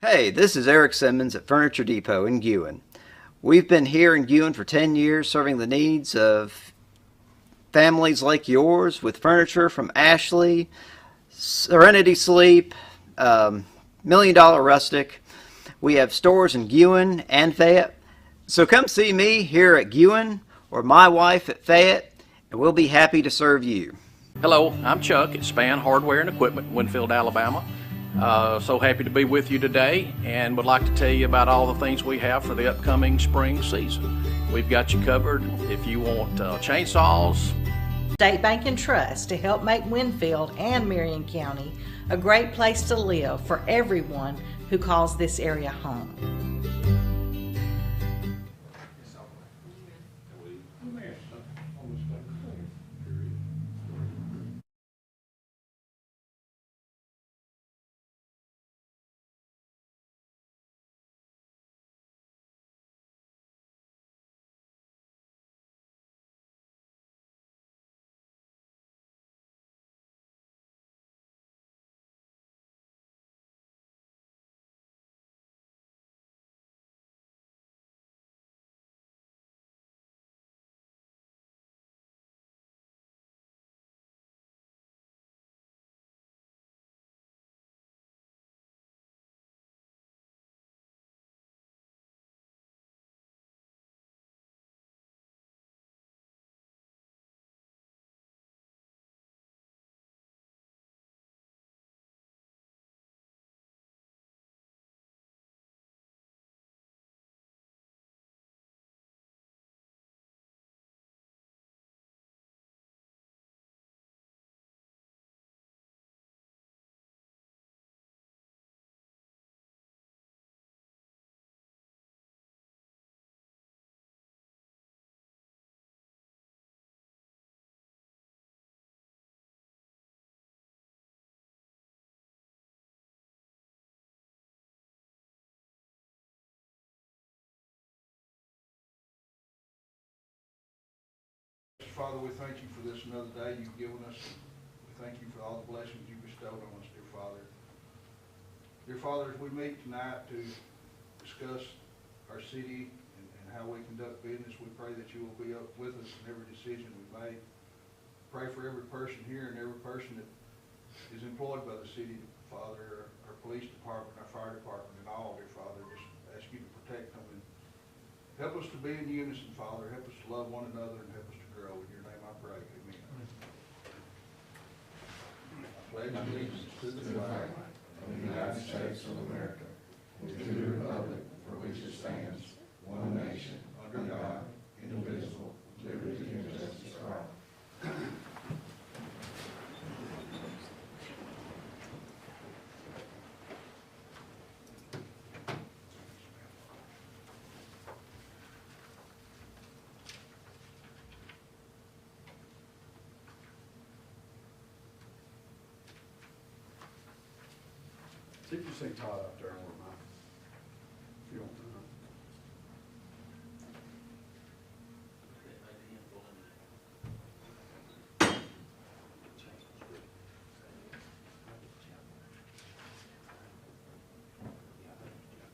Hey, this is Eric Simmons at Furniture Depot in Guin. We've been here in Guin for 10 years serving the needs of families like yours with furniture from Ashley, Serenity Sleep, Million Dollar Rustic. We have stores in Guin and Fayette. So come see me here at Guin or my wife at Fayette, and we'll be happy to serve you. Hello, I'm Chuck at Span Hardware and Equipment, Winfield, Alabama. So happy to be with you today and would like to tell you about all the things we have for the upcoming spring season. We've got you covered if you want chainsaws. State Bank and Trust to help make Winfield and Marion County a great place to live for everyone who calls this area home. Father, we thank you for this another day you've given us. We thank you for all the blessings you bestowed on us, dear Father. Dear Father, as we meet tonight to discuss our city and how we conduct business, we pray that you will be up with us in every decision we make. Pray for every person here and every person that is employed by the city, Father, our police department, our fire department, and all, dear Father. Just ask you to protect them and help us to be in unison, Father. Help us to love one another and help us to grow. In your name I pray. Amen. I pledge allegiance to the flag of the United States of America, and to the republic for which it stands, one nation, under God, indivisible, liberty and justice for all. See if you see Todd out there or not. If you don't mind.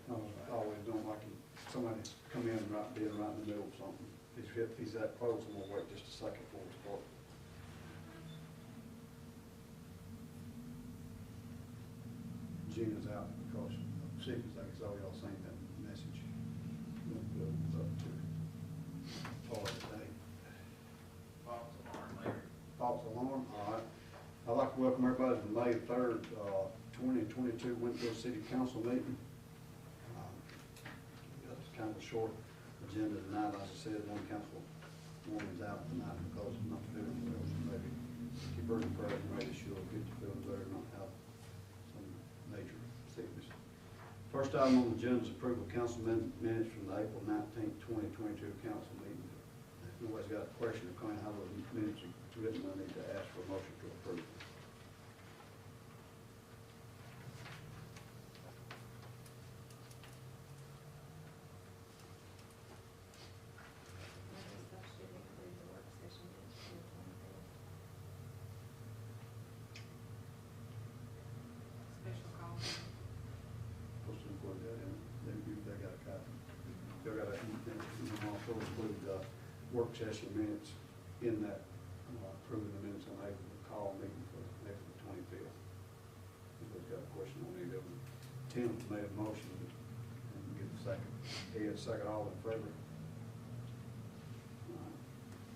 No, I always don't like somebody come in and being right in the middle of something. If he's that close, I'm gonna wait just a second before we start. Gina's out because sick, as I guess all y'all seen that message. Up to Todd today. False alarm, all right. I'd like to welcome everybody to the May 3rd, 2022 Winfield City Council meeting. It's kind of a short agenda tonight. As I said, one council woman's out tonight because of not feeling well. So maybe keep her in prayer and maybe she'll get to feeling better and not have some major sickness. First item on the agenda is approval of council minutes from the April 19th, 2022 council meeting. If nobody's got a question or comment how those minutes are written, I need to ask for a motion to approve. Supposed to work session minutes in that, approving the minutes on April, the call meeting for April the 25th. Anybody's got a question on any of them? Tim made a motion and get a second. Ed, second, all in favor?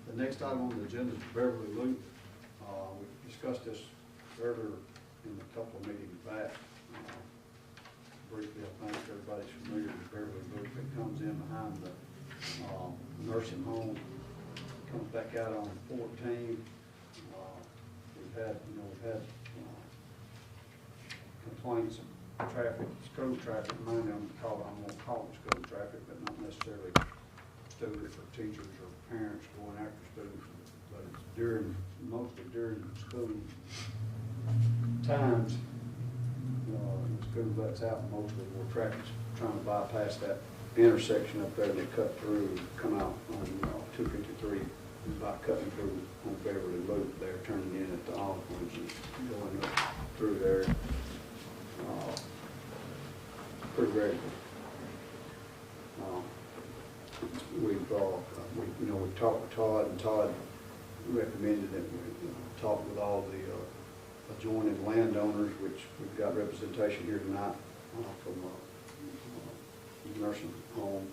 The next item on the agenda is Beverly Loop. We discussed this earlier in a couple of meetings back. Briefly, I think everybody's familiar with Beverly Loop. It comes in behind the nursing home, comes back out on 14. We've had complaints of traffic, school traffic, mainly I'm gonna call it school traffic, but not necessarily students or teachers or parents going after students, but it's mostly during school times. The school lets out mostly where traffic's trying to bypass that intersection up there, and they cut through, come out on 253 by cutting through on Beverly Loop. They're turning in at the Osborne's and going up through there. Pretty regular. We've talked with Todd, and Todd recommended that we talk with all the adjoining landowners, which we've got representation here tonight from the nursing home.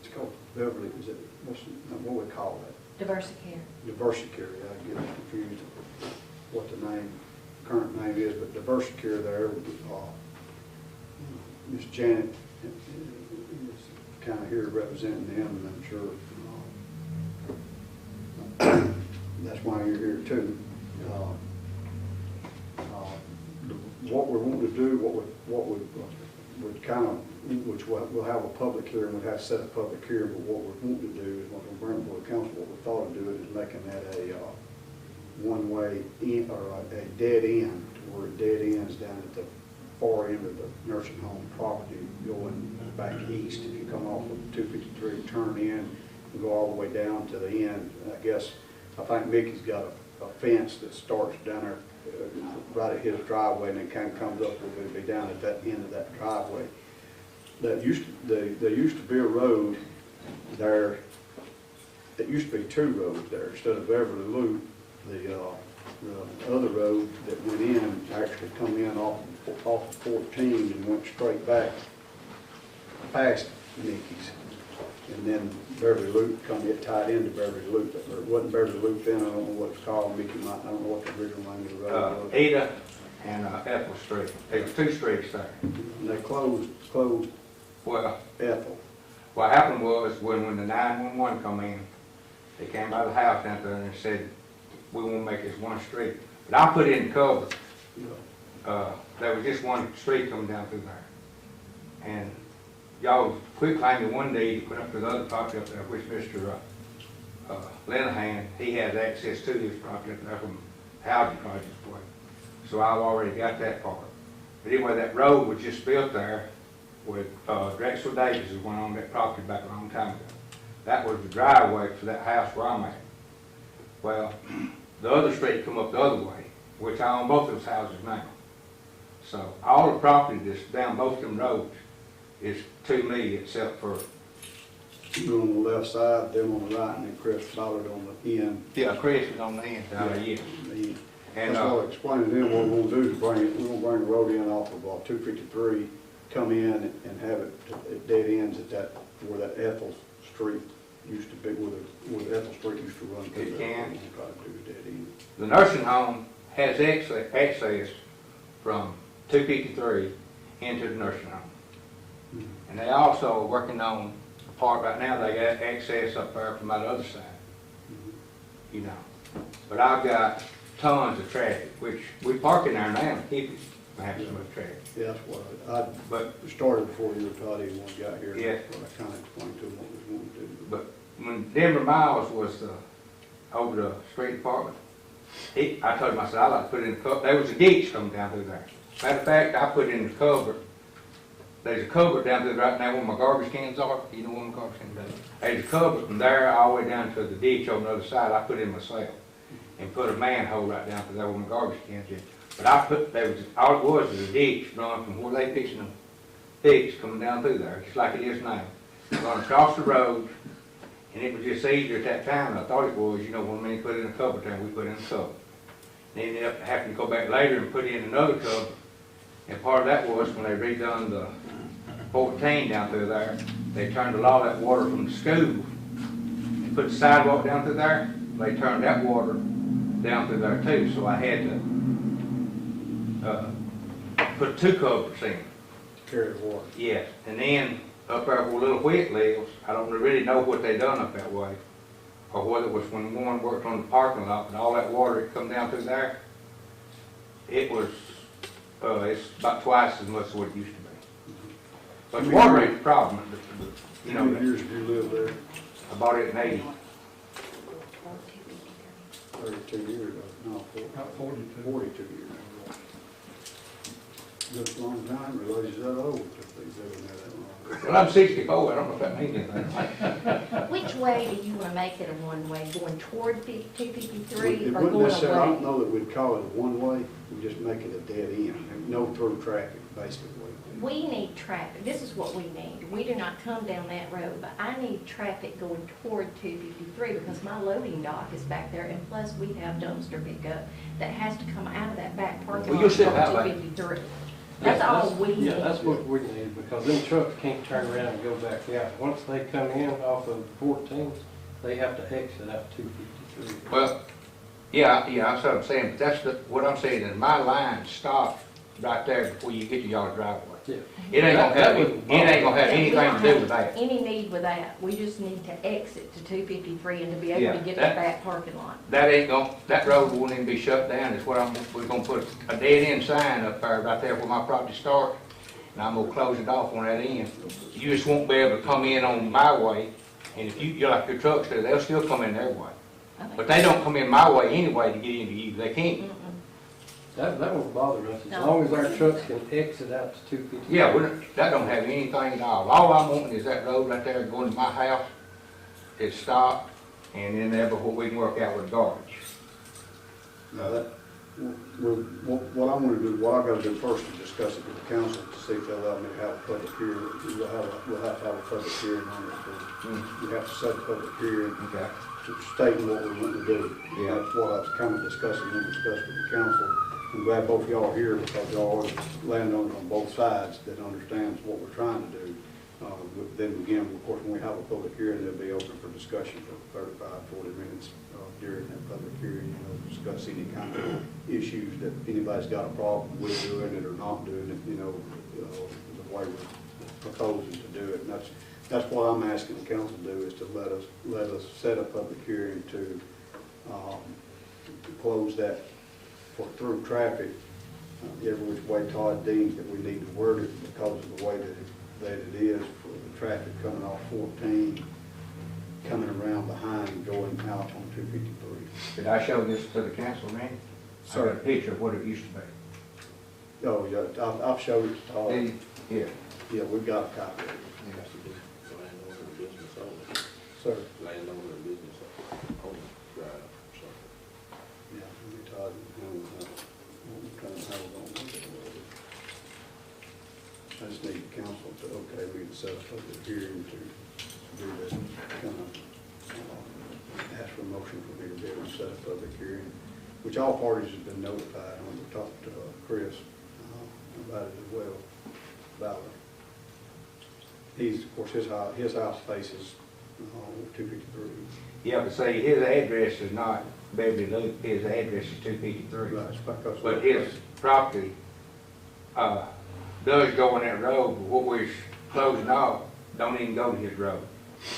It's called Beverly. Is it what we call that? Diversicare. Diversicare. I get confused what the current name is, but Diversicare there. Miss Janet is kind of here representing them, and I'm sure that's why you're here too. What we want to do, which we'll have a public hearing, we'll have to set a public hearing, but what we want to do is, what we'll bring before the council, what we thought of doing is making that a one-way in, or a dead end, to where it dead ends down at the far end of the nursing home property, going back east. If you come off of 253, turn in, and go all the way down to the end. I think Mickey's got a fence that starts down there right at his driveway, and then kind of comes up, we'll be down at that end of that driveway. There used to be a road there. It used to be two roads there instead of Beverly Loop. The other road that went in actually come in off of 14 and went straight back past Mickey's. And then Beverly Loop it tied into Beverly Loop. But it wasn't Beverly Loop then. I don't know what it's called. Mickey might. I don't know what the original name of the road was. Ada and Ethel Street. There's two streets there. And they closed Well, Ethel. what happened was when the 911 come in, they came by the house down there and said, we want to make this one street. But I put in cover. There was just one street coming down through there. And y'all quit claiming one day to put up to the other property up there, which Mr. Linehan, he has access to this property up there from housing projects way. So I've already got that part. But anyway, that road was just built there with Drexel Davis who went on that property back a long time ago. That was the driveway for that house where I'm at. Well, the other street come up the other way, which I own both those houses now. So all the property that's down both them roads is to me, except for You on the left side, them on the right, and then Chris Ballard on the end. Chris is on the end. Yeah. And that's what I explained to them. What we're gonna do is we're gonna bring the road in off of 253, come in and have it at dead ends at that where that Ethel Street used to be, where Ethel Street used to run through. It can. Try to do a dead end. The nursing home has access from 253 into the nursing home. And they also are working on the part right now, they got access up there from that other side. You know. But I've got tons of traffic, which we park in there now and keep it from having so much traffic. Yeah, that's what I started before you or Todd even got here. Yeah. That's what I kind of explained to them what we was going to do. But when Denver Miles was over the street department, I told him, I said, I'd like to put in the cover. There was a ditch coming down through there. Matter of fact, I put in the cover. There's a cover down there right now where my garbage cans are. You know where my garbage cans are? There's a cover from there all the way down to the ditch on the other side. I put in myself and put a manhole right down to there where my garbage cans is. But all it was a ditch running from where they fixing them pigs coming down through there, just like it is now. Going across the road And it was just easier at that time than I thought it was, you know, when we put in a cover time, we put in a cover. They ended up having to go back later and put in another cover. And part of that was when they redone the 14 down through there, they turned a lot of that water from the school and put the sidewalk down through there. They turned that water down through there too, so I had to put 2 covers in. Carry the water. Yes, and then up there where Little Wheat lives, I don't really know what they done up that way, or whether it was when one worked on the parking lot, but all that water that come down through there, it was, it's about twice as much as what it used to be. But the water ain't the problem, you How know. many years have you lived there? I bought it in 80. 32 years ago, no, 42 years. Just a long time, realize you're that old, if they've been there that long. Well, I'm 64, I don't know if that means anything. Which way do you want to make it a one-way, going toward 253 It or wouldn't going necessarily, I don't away? know that we'd call it a one-way, we just make it a dead end, no through traffic, basically. We need traffic, this is what we need. We do not come down that road, but I need traffic going toward 253 because my loading dock is back there, and plus we have dumpster pickup that has to come out of that back parking Well, lot you'll toward sit that way. 253. That's all we need. Yeah, that's what we need, because them trucks can't turn around and go back out. Once they come in off of 14, they have to exit out 253. Well, yeah, that's what I'm saying, but that's what I'm saying, is my line stops right there before you get to y'all driveway. Yeah. It ain't gonna have, That it wouldn't ain't gonna have And we anything don't to do have with that. Any need with that, we just need to exit to 253 and to be able Yeah, to get to that- the back parking lot. That ain't gonna, that road won't even be shut down, is what we're gonna put a dead end sign up there, right there where my property starts, and I'm gonna close it off on that end. You just won't be able to come in on my way, and if you're like your trucks do, they'll still come in their way. But they don't come in my way anyway to get into you, they can't. That won't bother us, as No. long as our trucks can exit out to 253. Yeah, that don't have anything at all. All I'm wanting is that road right there going to my house, it's stopped, and then there before we can work out with garbage. Now that, what I want to do, what I got to do first is discuss it with the council to see if they'll allow me to have a public hearing. We'll have to have a public hearing on it. We have to set a public hearing Okay. stating what we want to do. Yeah. That's what I was kind of discussing with the council. I'm glad both y'all are here because y'all are landowners on both sides that understands what we're trying to do. Then again, of course, when we have a public hearing, they'll be open for discussion for 35, 40 minutes during that public hearing, discuss any kind of issues that anybody's got a problem with doing it or not doing it, the way we're proposing to do it. And that's what I'm asking the council to do, is to let us set a public hearing to close that for through traffic, every which way Todd deems that we need to word it because of the way that it is for the traffic coming off 14, coming around behind and going out on 253. Did I show this to the council, man? I got a picture of what it used to be. Oh, yeah, I've showed it to Todd. Yeah. Yeah, we've got a copy of it. Landowner and business owner, Sir, landowner and business owner, drive, so. yeah, we Todd, kind of how we're going to do it. I just need the council to, okay, we can set up a public hearing to do that, kind of, ask for a motion for me to be able to set up a public hearing, which all parties have been notified. I'm going to talk to Chris about it as well, Ballard. He's, of course, his house faces 253. Yeah, but see, his address is not Beverly Loop, his address is 253. Right, it's because- But his property, does go on that road, but what we're closing off, don't even go to his road.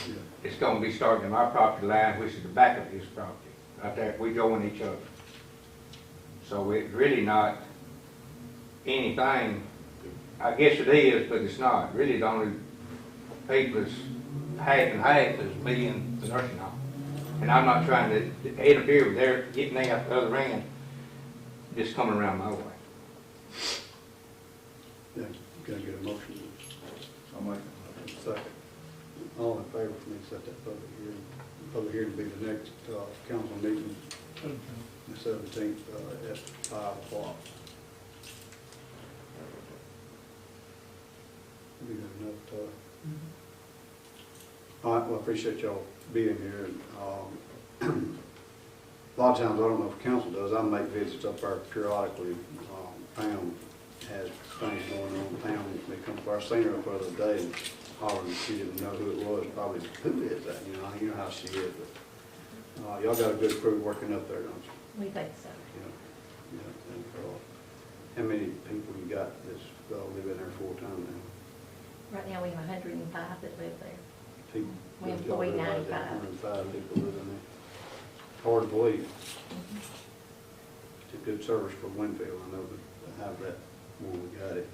Yeah. It's gonna be starting at my property line, which is the back of his property, right there, we go in each other. So it's really not anything, I guess it is, but it's not. Really, the only people that's half and half is me and the nursing home. And I'm not trying to interfere with their getting out the other end, just coming around my way. Yeah, can I get a motion? I'll make Second. All in favor for me to set that public hearing? The public hearing will be the next council meeting, the 17th at 5 o'clock. We got enough. All right, well, I appreciate y'all being here. A lot of times, I don't know if council does, I make visits up there periodically. Pam has things going on. Pam, they come up, I seen her up the other day, hollering, she didn't know who it was, probably, who is that? You know how she is, but, y'all got a good crew working up there, don't you? We think so. Yeah, and, how many people you got that's, living there full time now? Right now, we have 105 that live there. People, We y'all employ realize that 95. 105 people living there. Hard to believe. It's a good service for Winfield, I know, to have that when we got it.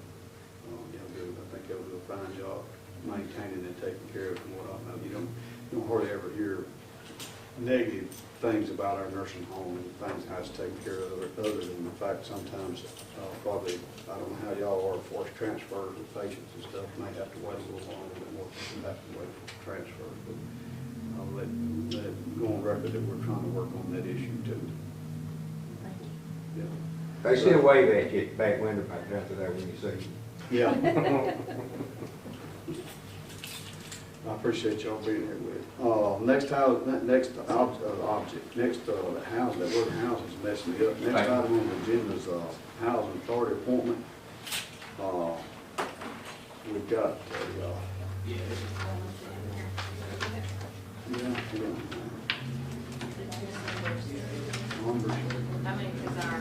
Y'all do, I think y'all do a fine job maintaining and taking care of it from what I know. You don't hardly ever hear negative things about our nursing home and things how it's taken care of, other than the fact sometimes, probably, I don't know how y'all are forced transfers with patients and stuff, may have to wait a little longer than what we have to wait for transfers, but I'll let it go on record that we're trying to work on that issue too. Thank you. Yeah. They still wave at you at the back window back there when you see them. Yeah. I appreciate y'all being here with it. Next house, next object, next the house, that word house is messing me up. Next Thank you. item on the agenda is housing authority appointment. We've got yeah. Numbers. How many is our?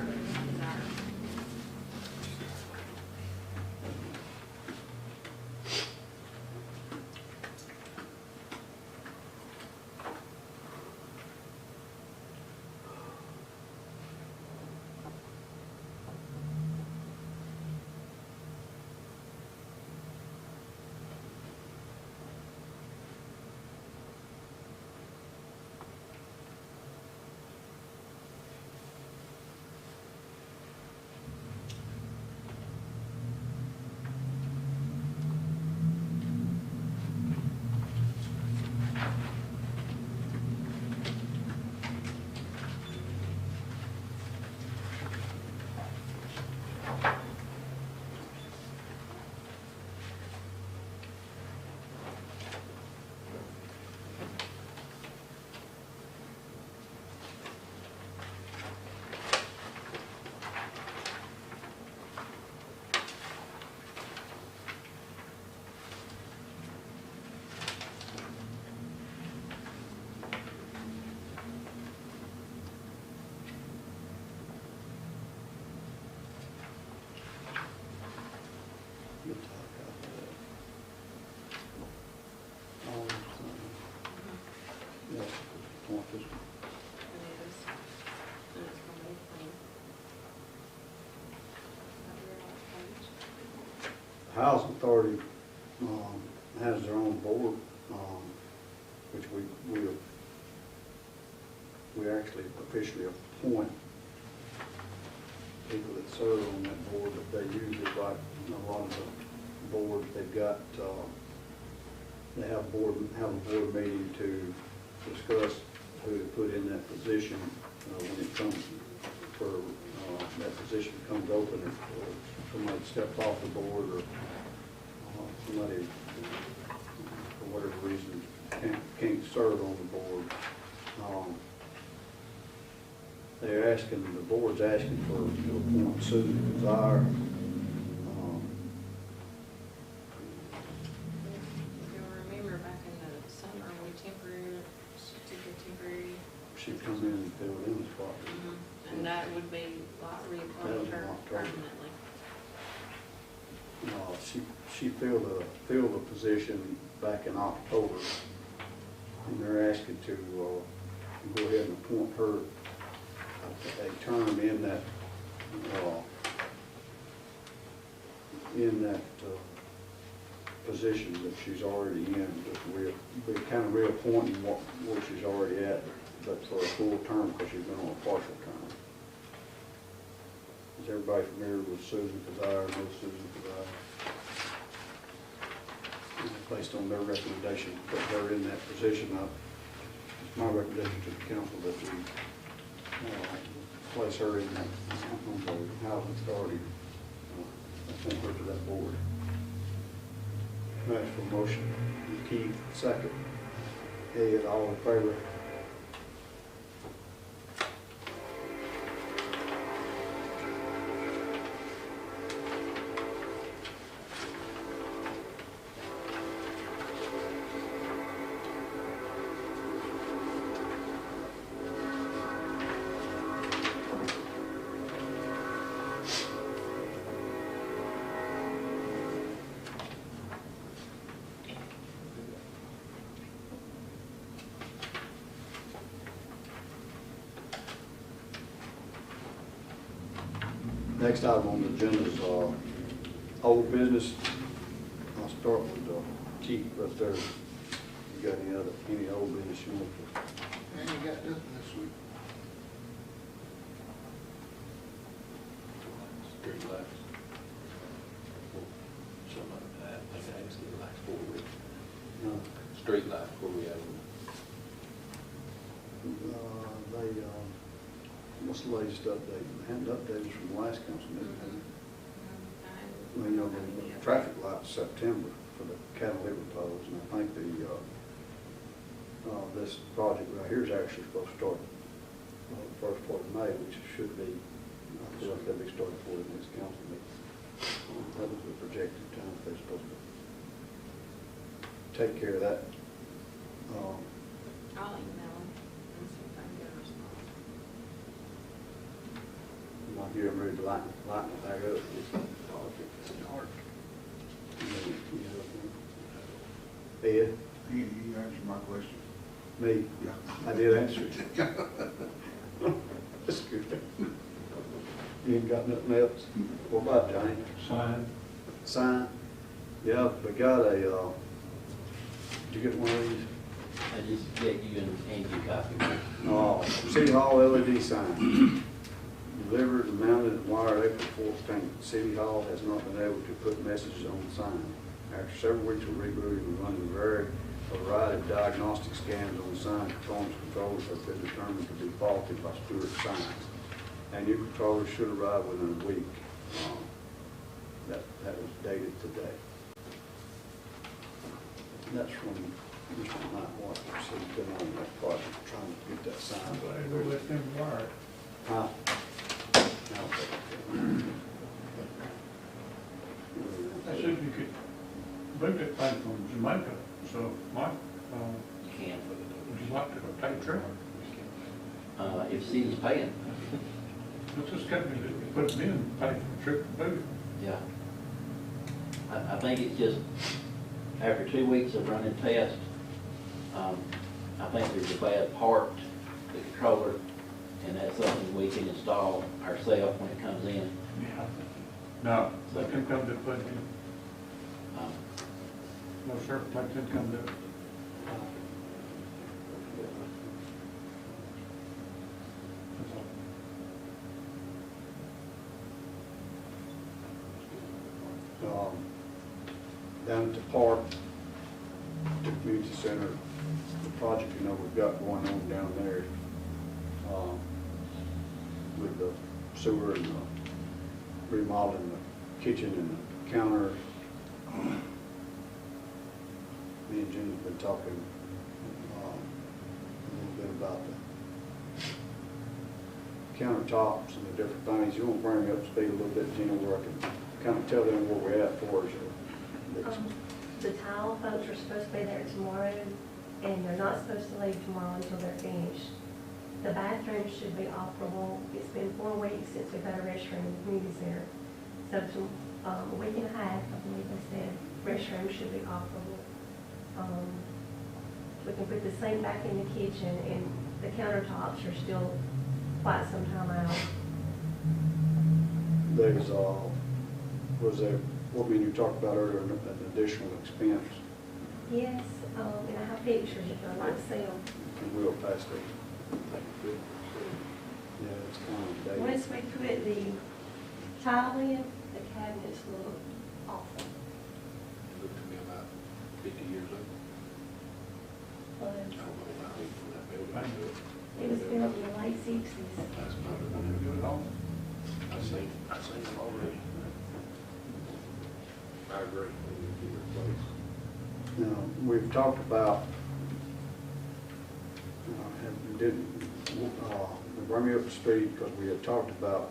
We'll talk about that. Yeah, want this one. Housing Authority has their own board, which we actually officially appoint people that serve on that board, but they usually, like a lot of the boards, they've got, they have a board meeting to discuss who to put in that position when it comes for that position comes open, or somebody steps off the board, or somebody for whatever reason can't serve on the board. They're asking, the board's asking for to appoint Susan Desire. If you'll remember back in the summer, she took a temporary. She come in and filled in the spot. And that would be like reappointing her permanently. She filled a position back in October, and they're asking to go ahead and appoint her a term in that position that she's already in. We're kind of reappointing where she's already at, but for a full term because she's been on a partial term. Is everybody familiar with Susan Desire, knows Susan Desire? Based on their recommendation, put her in that position. My recommendation to the council that we place her in that housing authority, appoint her to that board. Ask for a motion. Keith, second. Ed, all in favor? Next item on the agenda is old business. I'll start with Chief right there. You got any old business you want to? I ain't got nothing this week. Street lights. Something like that. I think I just get lights for we. No. Street lights where we have them. What's the latest update? They hadn't updated from the last council meeting, has it? Well, you know, the traffic lights September for the cattle liver poles, and I think this project right here is actually supposed to start the first part of May, which should be, I feel like they'll be started for the next council meeting. That was the projected time they're supposed to take care of that. I'll email them and see if I can get a response. Like you're ready to lighten it back up. It's dark. Ed? You answered my question. Me? Yeah. I did answer it. That's good. You ain't got nothing else? What about Johnny? Sign. Sign? Yeah, we got a, did you get one of these? I just get you and hand you a copy. Oh, City Hall LED sign. Delivered and mounted and wired April 14th. City Hall has not been able to put messages on the sign. After several weeks of rebooting and running a variety of diagnostic scans on the sign, performance controllers have been determined to be faulty by Stewart Signs. And new controllers should arrive within a week. That was dated today. That's from Mr. Mike Watts, he's been on that project trying to get that sign. We'll let them wire it. Huh? I said you could bring that thing from Jamaica, so Mike, You can. would you like to take a trip? If city's paying, Let's just get me to put them in, pay for the trip to move. yeah. I think it's just, after 2 weeks of running tests, I think there's a bad part, the controller, and that's something we can install ourselves when it comes in. Yeah. No, they can come to put it in. Um, No, sir, they can come to. Down at the park, the community center, the project, we've got going on down there, with the sewer and the remodeling the kitchen and the counter. Me and Jenny's been talking, a little bit about the countertops and the different things. You want to bring me up to speed a little bit, Jenny, where I can kind of tell them where we're at for us. The tile folks are supposed to be there tomorrow, and they're not supposed to leave tomorrow until they're finished. The bathrooms should be operable. It's been 4 weeks since we've had a restroom in the community center. So a week and a half, I believe they said, restrooms should be operable. We can put the sink back in the kitchen, and the countertops are still quite some time out. There's, was there, what you talked about earlier, an additional expense, Yes, and I have pictures if you'd like to see them. and we'll pass that. Yeah, it's kind of dated. Once we put the tile in, the cabinets look awful. Looked to me about 50 years old. But I don't know about who from that building. it was built in the late 60s. That's probably one of them. I've seen them already. I agree. They need to be replaced. Now, we've talked about bring me up to speed, because we had talked about,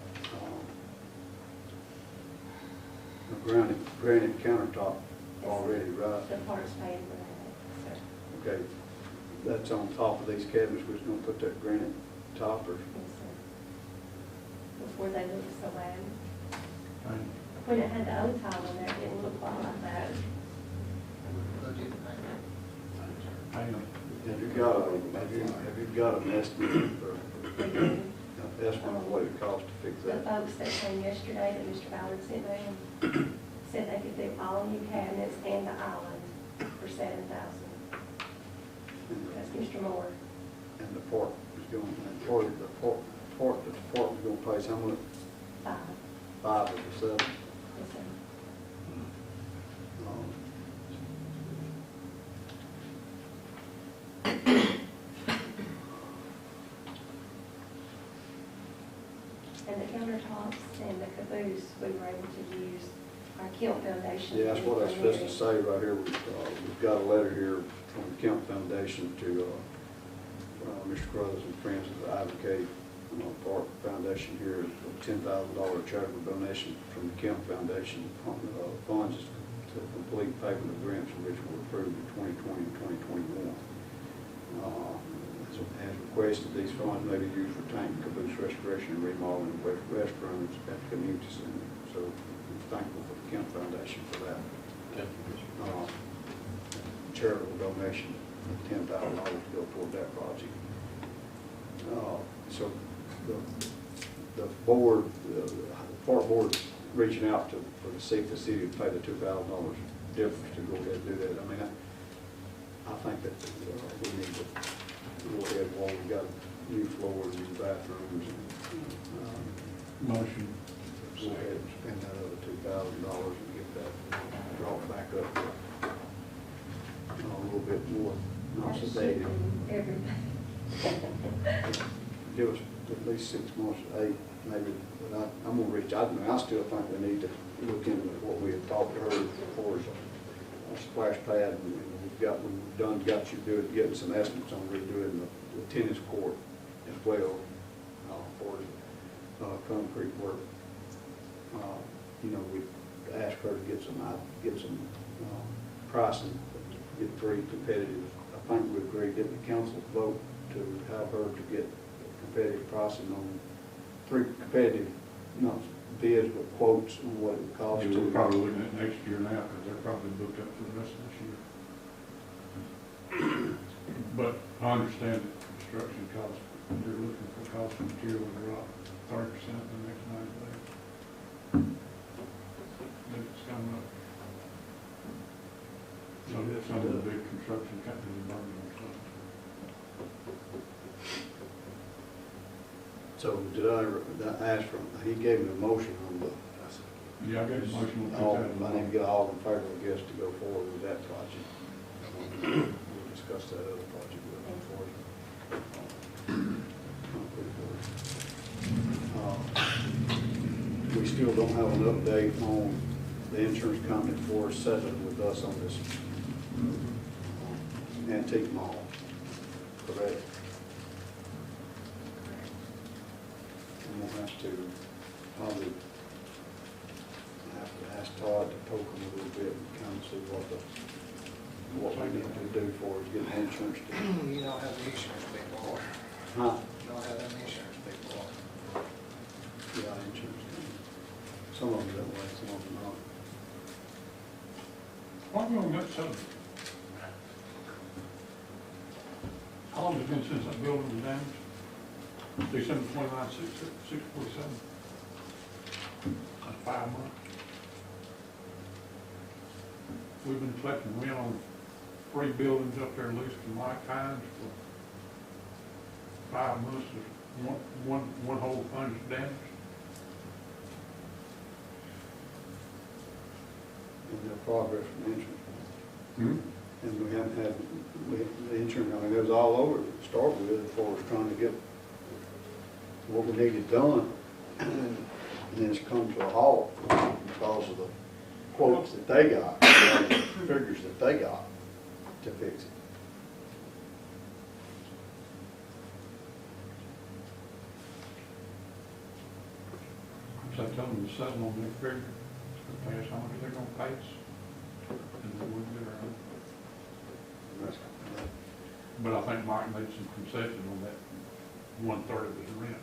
a granite countertop already, right? The park's paid for that, sir. Okay, that's on top of these cabinets, we're just gonna put that granite top, or? Yes, sir. Before they looked so bad. Thank you. When it had the old tile in there, it didn't look like that. Hang on. Have you got an estimate for, We do. an estimate of what it costs to fix The that? folks that came yesterday that Mr. Ballard sent down said they could do all new cabinets and the island for $7,000. That's Mr. Moore. And the port is going, the port is gonna pay how much? 5. 5 of the 7. Yes, sir. Um, And the countertops and the caboose, we were able to use our Kemp Foundation. Yeah, that's what I was supposed to say right here. We've got a letter here from the Kemp Foundation to Mr. Crothers and Friends of the Advocate Park Foundation here, a $10,000 charitable donation from the Kemp Foundation funds to complete payment of grants which were approved in 2020 and 2021. As requested, these funds may be used for tank and caboose restoration and remodeling of restrooms at the community center. So I'm thankful for the Kemp Foundation for that. Charitable donation of $10,000 to go toward that project. So the board, the park board reaching out for the city to pay the $2,000 difference to go ahead and do that. I mean, I think that we need to go ahead while we've got new floors and bathrooms and Motion. go ahead and spend that other $2,000 and get that brought back up a little bit more, not sedated. Everything. Give us at least 6 months, 8, maybe, but I'm gonna reach out, I still think we need to look into what we had talked to her for a splash pad, and we've got you getting some estimates on redoing the tennis court as well, for concrete work. You know, we asked her to get some pricing, get pretty competitive. I think we agreed, didn't the council vote to have her to get competitive pricing on 3 competitive, not bids, but quotes on what it would cost Yeah, to. we're probably looking at next year now, because they're probably booked up for the rest of this year. But I understand that construction costs, they're looking for cost of material to drop 30% in the next 90 days. But it's coming up. Some of the big construction companies are burning their stuff. So did I ask for, he gave me a motion on the, Yeah, I got a motion on all, that. I need to get all in favor, I guess, to go forward with that project. We'll discuss that other project with him for you. We still don't have an update on the insurance company for settling with us on this antique mall, correct? And we'll have to probably have to ask Todd to poke him a little bit and kind of see what we need to do for us, get the insurance. You don't have the insurance people, or Huh? you don't have them insurance people. Yeah, insurance. Some of them that way, some of them not. Why have we only got 7? How long has it been since that building was damaged? December 29, 647. That's 5 months. We've been collecting rent on 3 buildings up there leased from Mike Hines for 5 months. One whole fund is damaged. And the progress from the insurance. Hmm? And we haven't had, the insurance, I mean, it was all over to start with as far as trying to get what we needed done. And then it's come to a halt because of the quotes that they got, the figures that they got to fix it. So I told them to settle on their figure, to pay us how much they're gonna pay us, and we wouldn't get our own. That's- But I think Mike made some concession on that 1/3 of his rent.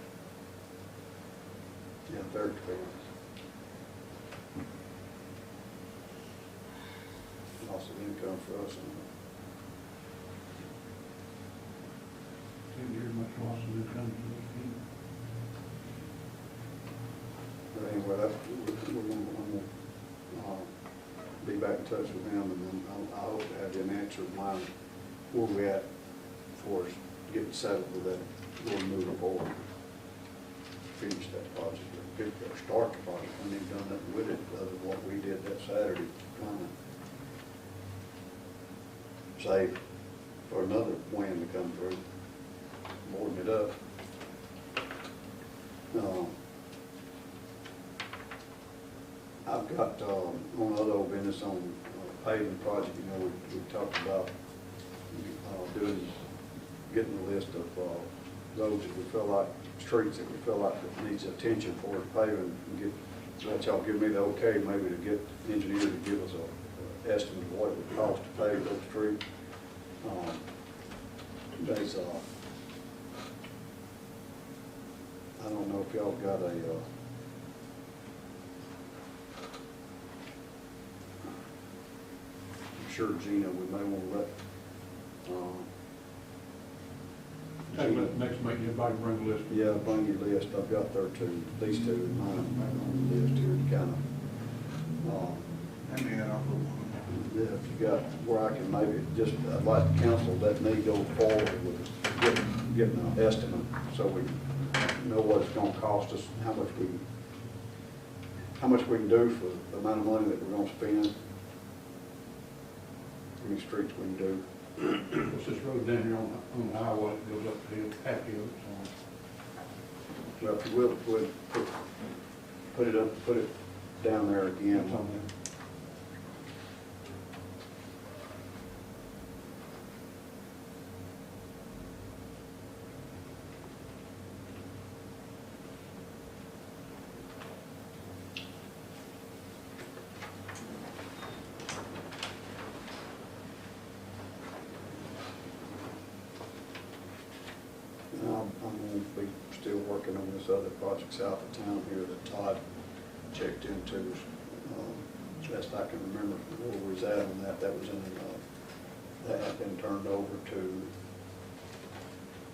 Yeah, third expense. Loss of income for us. 10 years much loss of income to us. But anyway, I'm gonna be back in touch with them, and then I hope to have them answer mine, where we at for us getting settled with that, we're moving forward. Finish that project, or start the project. I ain't done nothing with it other than what we did that Saturday, trying to save for another wind to come through, boarding it up. I've got, on other old business on paving project, you know, we talked about getting a list of roads that we feel like, streets that we feel like that needs attention for paving, and let y'all give me the okay maybe to get the engineer to give us a estimate of what it would cost to pave those streets. There's I don't know if y'all got a I'm sure Gina, we may want to let Next meeting, everybody bring a list. yeah, bring your list. I've got there two, these two in mine on the list here to kind of, And then I'll put one. yeah, if you got where I can maybe just, I'd like to counsel that me go forward with getting an estimate so we know what it's gonna cost us, how much we can do for the amount of money that we're gonna spend. How many streets we can do. What's this road down here on the highway that goes up the hill, half hill, Well, if you will, we'll put it down there again. it's on there. I'm going to be still working on this other project south of town here that Todd checked into. Best I can remember where we was at on that. That was in, that had been turned over to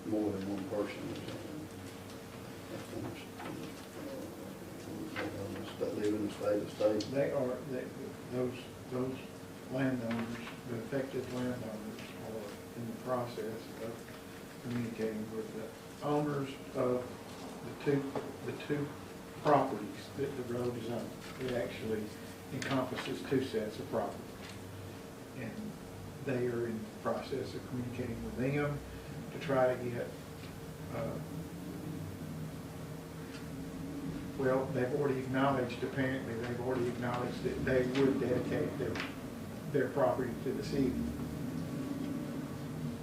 more than one person. That live in the state. They are, those landowners, the affected landowners are in the process of communicating with the owners of the two properties that the road is on. It actually encompasses two sets of property. And they are in the process of communicating with them to try to get, well, they've already acknowledged, apparently, they've already acknowledged that they would dedicate their property to the city.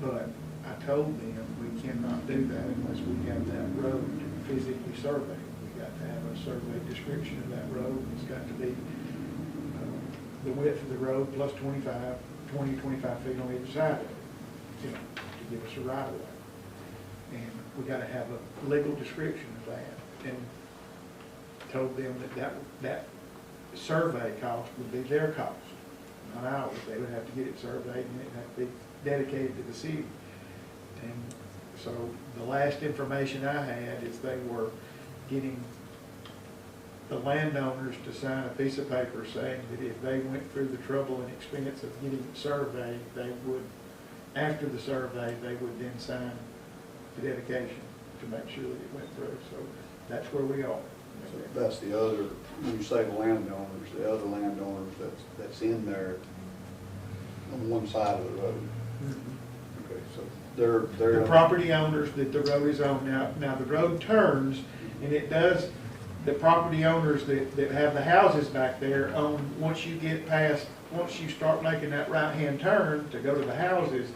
But I told them we cannot do that unless we have that road physically surveyed. We got to have a survey description of that road. It's got to be the width of the road plus 20, 25 feet on either side of it, you know, to give us a right of way. And we got to have a legal description of that. And told them that survey cost would be their cost, not ours. They would have to get it surveyed and it would have to be dedicated to the city. And so the last information I had is they were getting the landowners to sign a piece of paper saying that if they went through the trouble and expense of getting it surveyed, they would, after the survey, they would then sign the dedication to make sure that it went through. So that's where we are. So that's the other, when you say the landowners, the other landowners that's in there on one side of the road. Mm-hmm. Okay, so they're the property owners that the road is on. Now the road turns, and it does, the property owners that have the houses back there own, once you get past, once you start making that right-hand turn to go to the houses,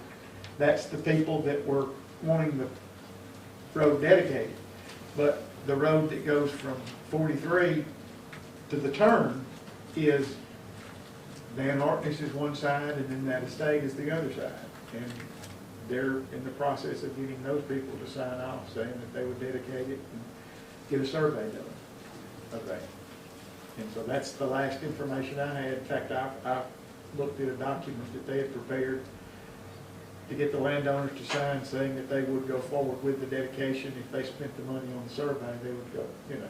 that's the people that were wanting the road dedicated. But the road that goes from 43 to the turn is Van Artness is one side, and then that estate is the other side. And they're in the process of getting those people to sign off, saying that they would dedicate it and get a survey done of that. And so that's the last information I had. In fact, I looked at a document that they had prepared to get the landowners to sign, saying that they would go forward with the dedication. If they spent the money on the survey, they would go, you know.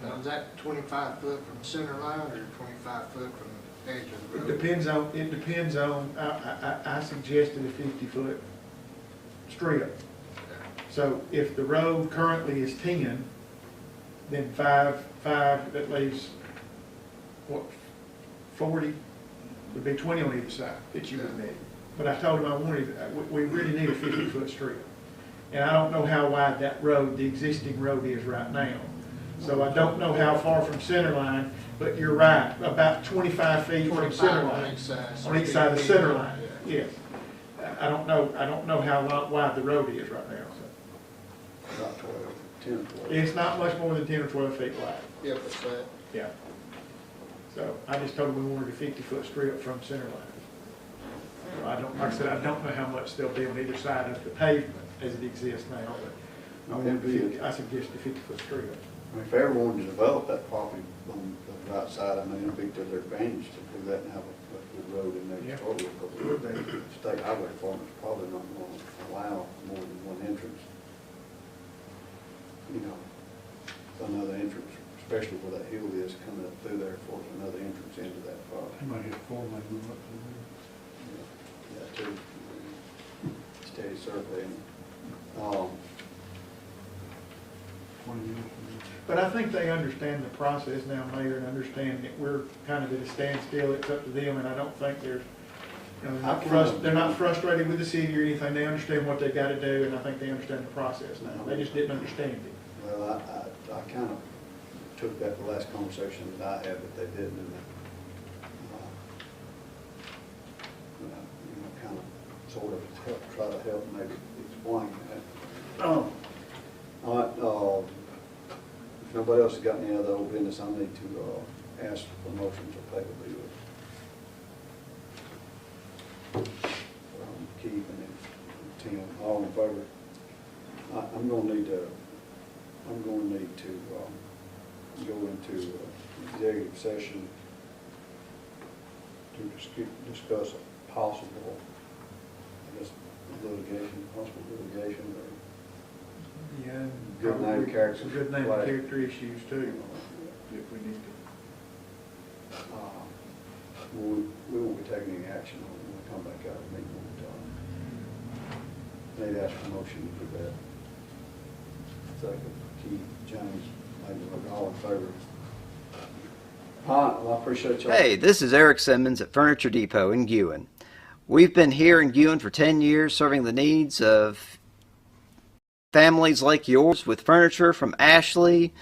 Now, is that 25 foot from center line or 25 foot from the edge of the It road? depends on, I suggested a 50-foot strip. So if the road currently is 10, then five, that leaves, what, 40, would be 20 on either side that you would need. But I told him we really need a 50-foot strip. And I don't know how wide that road, the existing road is right now. So I don't know how far from center line, but you're right, about 25 feet from center line. On each side of the center line, yes. I don't know how wide the road is right now. So. About 12, 10 or 12. It's not much more than 10 or 12 feet wide. Yeah, if it's that. Yeah. So I just told them we wanted a 50-foot strip from center line. So I don't, like I said, I don't know how much they'll be on either side of the pavement as it exists now, but I suggest a 50-foot strip. I mean, if everyone to develop that property on the right side, I mean, it'd be to their advantage to do that and have a good road in there to start with, because the state highway department's probably not going to allow more than one entrance. You know, another entrance, especially where that hill is coming up through there, for another entrance into that property. You might get 4 lane move up to there. Yeah, too. Steady surveying. 20 years from But I think they understand the process now, Mayor, and understand that we're kind of at a standstill. It's up to them, and I don't think there's, you know, they're not frustrated with the city or anything. They understand what they got to do, and I think they understand the process now. They just didn't understand it. Well, I kind of took that the last conversation that I had, but they didn't. And, you know, kind of, sort of try to help maybe explain that. All right. If nobody else has got any other old business, I need to ask for motions or pay the bill. Keith and Tim, all in favor? I'm going to need to go into executive session to discuss a possible, I guess, possible litigation or Yeah, good name, character. Some good name and character issues too, if we need to. We won't be taking any action on it when we come back out of the meeting. Need to ask for a motion to do that. Second, Keith, James, maybe all in favor. All right, well, I appreciate y'all. Hey, this is Eric Simmons at Furniture Depot in Guin. We've been here in Guin for 10 years serving the needs of families like yours with furniture from Ashley,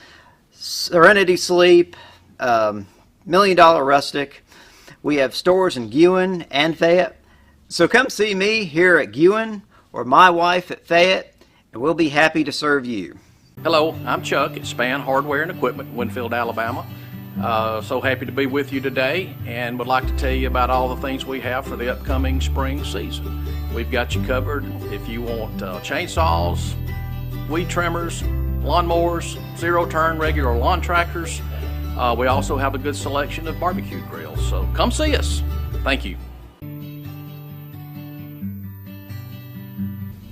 Serenity Sleep, $1 Million Rustic. We have stores in Guin and Fayette. So come see me here at Guin or my wife at Fayette, and we'll be happy to serve you. Hello, I'm Chuck at Span Hardware and Equipment, Winfield, Alabama. So happy to be with you today, and would like to tell you about all the things we have for the upcoming spring season. We've got you covered if you want chainsaws, weed trimmers, lawnmowers, zero-turn regular lawn tractors. We also have a good selection of barbecue grills, so come see us. Thank you.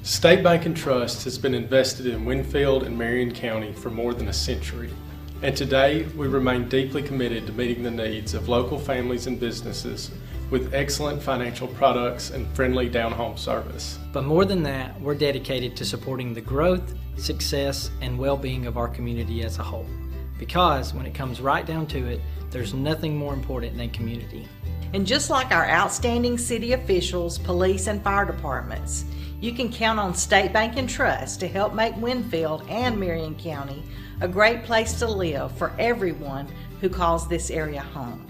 State Bank and Trust has been invested in Winfield and Marion County for more than a century, and today we remain deeply committed to meeting the needs of local families and businesses with excellent financial products and friendly down-home service. But more than that, we're dedicated to supporting the growth, success, and well-being of our community as a whole. Because when it comes right down to it, there's nothing more important than community. And just like our outstanding city officials, police, and fire departments, you can count on State Bank and Trust to help make Winfield and Marion County a great place to live for everyone who calls this area home.